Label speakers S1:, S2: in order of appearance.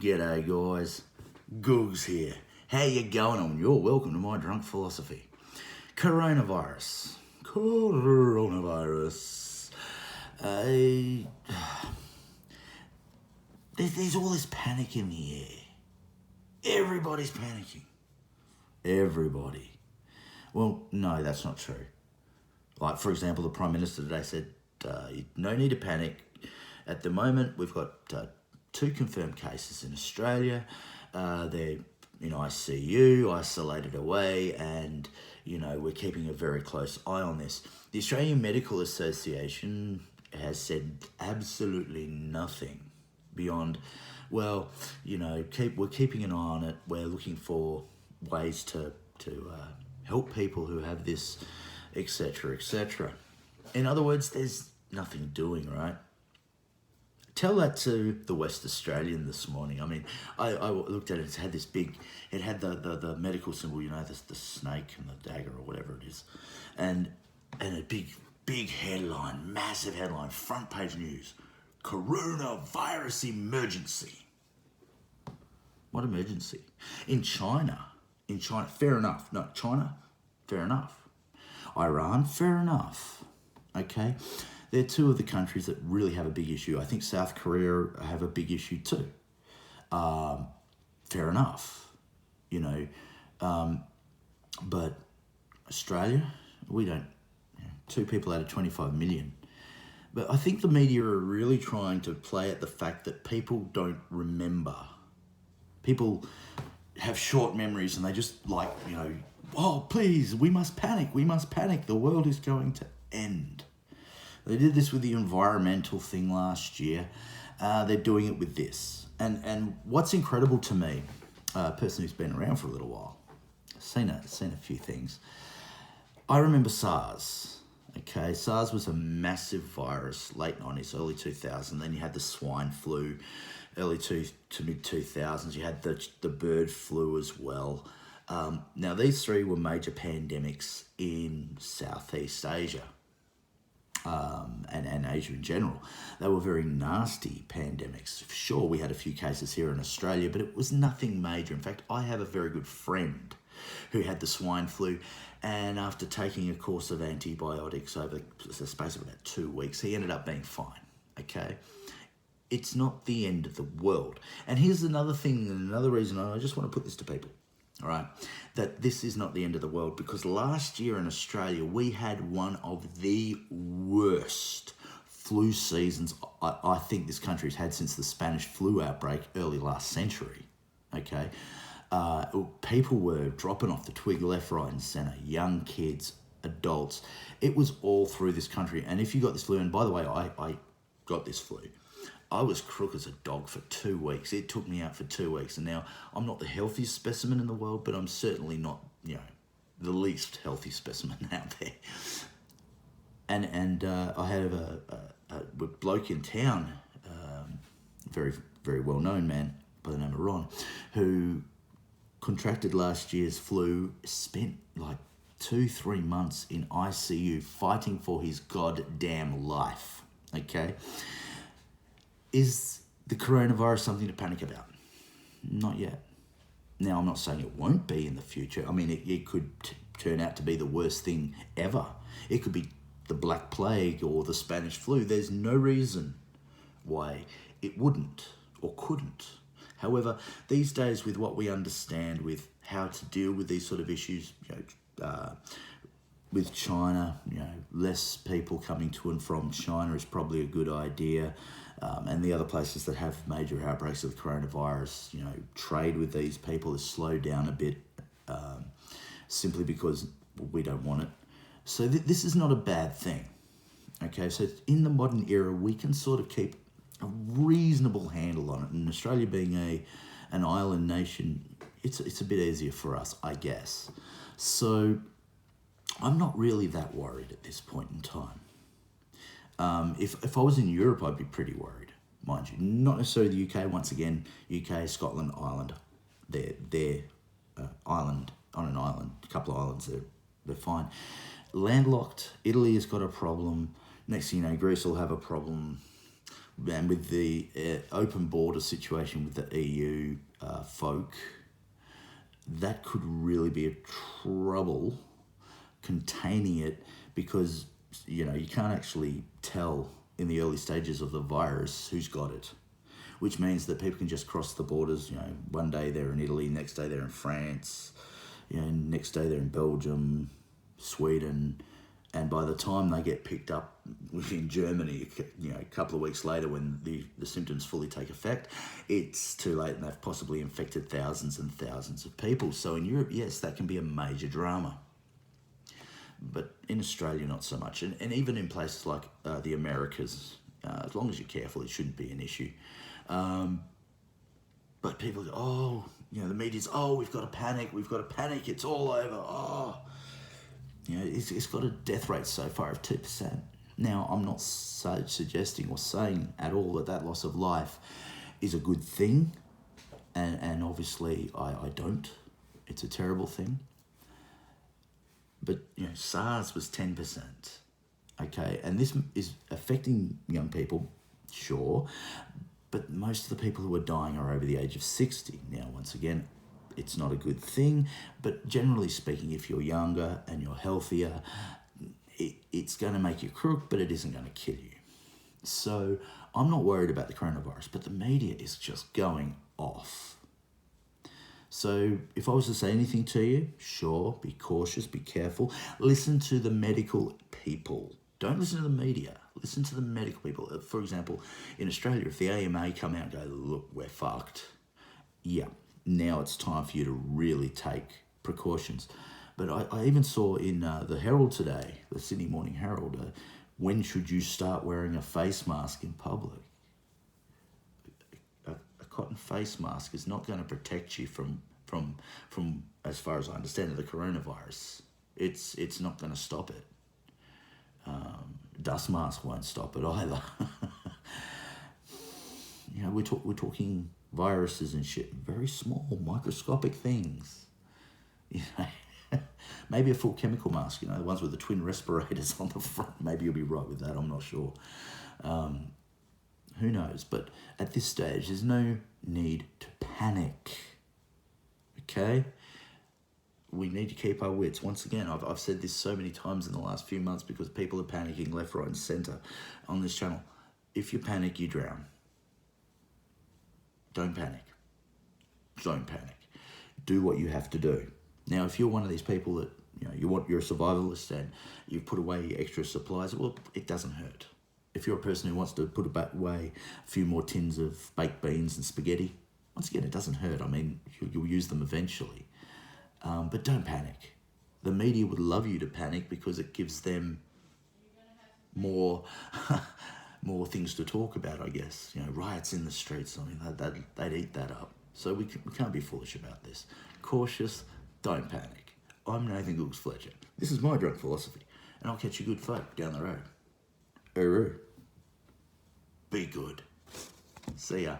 S1: G'day guys, Googs here. How you going on? You're welcome to my drunk philosophy. Coronavirus. There's all this panic in the air. Everybody's panicking. Everybody. Well, no, that's not true. Like, for example, the Prime Minister today said, no need to panic. At the moment, we've got 2 confirmed cases in Australia. They're in ICU, isolated away, and, we're keeping a very close eye on this. The Australian Medical Association has said absolutely nothing beyond, we're keeping an eye on it. We're looking for ways to help people who have this, etc., etc. In other words, there's nothing doing, right? Tell that to the West Australian this morning. I mean, I looked at it, it had the medical symbol, the snake and the dagger or whatever it is. And a big headline, massive headline, front page news, coronavirus emergency. What emergency? In China, fair enough. No, China, fair enough. Iran, fair enough. Okay? They're 2 of the countries that really have a big issue. I think South Korea have a big issue too. Fair enough, but Australia, we don't, 2 people out of 25 million. But I think the media are really trying to play at the fact that people don't remember. People have short memories and they just oh, please, we must panic, the world is going to end. They did this with the environmental thing last year. They're doing it with this. And what's incredible to me, a person who's been around for a little while, seen a few things. I remember SARS. Okay, SARS was a massive virus, late 90s, early 2000s. Then you had the swine flu, early to mid 2000s. You had the bird flu as well. Now, these 3 were major pandemics in Southeast Asia. And Asia in general. They were very nasty pandemics. Sure, we had a few cases here in Australia, but it was nothing major. In fact, I have a very good friend who had the swine flu, and after taking a course of antibiotics over the space of about 2 weeks, he ended up being fine, okay? It's not the end of the world. And here's another thing, another reason I just want to put this to people. All right, that this is not the end of the world, because last year in Australia, we had one of the worst flu seasons I think this country's had since the Spanish flu outbreak early last century, okay? People were dropping off the twig left, right and centre, young kids, adults. It was all through this country. And if you got this flu, and by the way, I got this flu, I was crook as a dog for 2 weeks. It took me out for 2 weeks. And now I'm not the healthiest specimen in the world, but I'm certainly not, the least healthy specimen out there. And I had a bloke in town, very, very well-known man by the name of Ron, who contracted last year's flu, spent 2-3 months in ICU fighting for his goddamn life, okay? Is the coronavirus something to panic about? Not yet. Now, I'm not saying it won't be in the future. I mean, it could turn out to be the worst thing ever. It could be the Black Plague or the Spanish flu. There's no reason why it wouldn't or couldn't. However, these days, with what we understand with how to deal with these sort of issues, with China, less people coming to and from China is probably a good idea. And the other places that have major outbreaks of the coronavirus, trade with these people is slowed down a bit, simply because we don't want it. So this is not a bad thing. Okay, so in the modern era, we can sort of keep a reasonable handle on it. And Australia being an island nation, it's a bit easier for us, I guess. So I'm not really that worried at this point in time. If I was in Europe, I'd be pretty worried, mind you. Not necessarily the UK. Once again, UK, Scotland, Ireland, they're island on an island, a couple of islands, they're fine. Landlocked, Italy has got a problem. Next thing you know, Greece will have a problem. And with the open border situation with the EU folk, that could really be a trouble containing it, because you can't actually tell in the early stages of the virus who's got it, which means that people can just cross the borders. One day they're in Italy, next day they're in France, next day they're in Belgium, Sweden, and by the time they get picked up in Germany, a couple of weeks later, when the symptoms fully take effect, it's too late and they've possibly infected thousands and thousands of people. So in Europe, yes, that can be a major drama. But in Australia, not so much. And even in places like the Americas, as long as you're careful, it shouldn't be an issue. But people go, the media's, we've got to panic, it's all over, it's got a death rate so far of 2%. Now, I'm not suggesting or saying at all that loss of life is a good thing, and obviously I don't. It's a terrible thing. But, SARS was 10%, okay? And this is affecting young people, sure, but most of the people who are dying are over the age of 60. Now, once again, it's not a good thing, but generally speaking, if you're younger and you're healthier, it's going to make you crook, but it isn't going to kill you. So I'm not worried about the coronavirus, but the media is just going off. So if I was to say anything to you, sure, be cautious, be careful. Listen to the medical people. Don't listen to the media. Listen to the medical people. For example, in Australia, if the AMA come out and go, look, we're fucked, now it's time for you to really take precautions. But I even saw in the Herald today, the Sydney Morning Herald, when should you start wearing a face mask in public? A cotton face mask is not going to protect you from, as far as I understand it, the coronavirus. It's not going to stop it. Dust mask won't stop it either. We're talking viruses and shit, very small, microscopic things. Maybe a full chemical mask, the ones with the twin respirators on the front. Maybe you'll be right with that, I'm not sure. Who knows? But at this stage, there's no need to panic, okay? We need to keep our wits. Once again, I've said this so many times in the last few months because people are panicking left, right, and centre on this channel. If you panic, you drown. Don't panic. Don't panic. Do what you have to do. Now, if you're one of these people that, you're a survivalist and you've put away extra supplies, well, it doesn't hurt. If you're a person who wants to put away a few more tins of baked beans and spaghetti, once again, it doesn't hurt. I mean, you'll use them eventually. But don't panic. The media would love you to panic because it gives them more more things to talk about, I guess. Riots in the streets. I mean, they'd eat that up. So we can't be foolish about this. Cautious, don't panic. I'm Nathan Gooks Fletcher. This is my drunk philosophy, and I'll catch you good folk down the road. Be good. See ya.